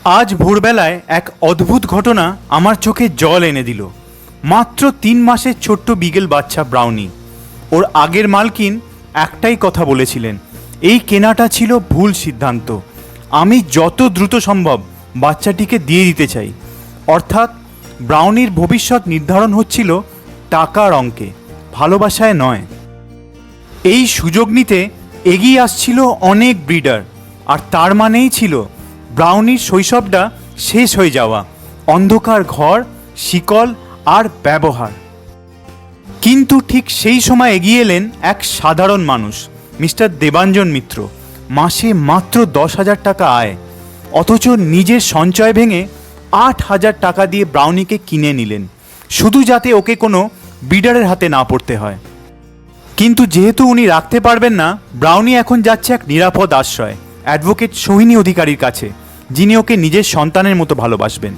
আজ ভোরবেলায় এক অদ্ভুত ঘটনা আমার চোখে জল এনে দিল। মাত্র 3 মাসের ছোট্ট বিগেল বাচ্চা ব্রাউনি। ওর আগের মালকিন একটাই কথা বলেছিলেন, এই কেনাটা ছিল ভুল সিদ্ধান্ত। আমি যত দ্রুত সম্ভব বাচ্চাটিকে দিয়ে দিতে চাই। অর্থাৎ ব্রাউনির ভবিষ্যৎ নির্ধারণ হচ্ছিল টাকার অঙ্কে, ভালোবাসায় নয়। এই সুযোগ নিতে এগিয়ে আসছিল অনেক ব্রিডার, আর তার মানেই ছিল ব্রাউনির শৈশবটা শেষ হয়ে যাওয়া, অন্ধকার ঘর, শিকল আর ব্যবহার। কিন্তু ঠিক সেই সময় এগিয়ে এলেন এক সাধারণ মানুষ, মিস্টার দেবাঞ্জন মিত্র। মাসে মাত্র 10,000 টাকা আয়, অথচ নিজের সঞ্চয় ভেঙে 8,000 টাকা দিয়ে ব্রাউনিকে কিনে নিলেন, শুধু যাতে ওকে কোনো ব্রিডারের হাতে না পড়তে হয়। কিন্তু যেহেতু উনি রাখতে পারবেন না, ব্রাউনি এখন যাচ্ছে এক নিরাপদ আশ্রয়, অ্যাডভোকেট সোহিনী অধিকারীর কাছে, যিনি ওকে নিজের সন্তানের মতো ভালোবাসবেন।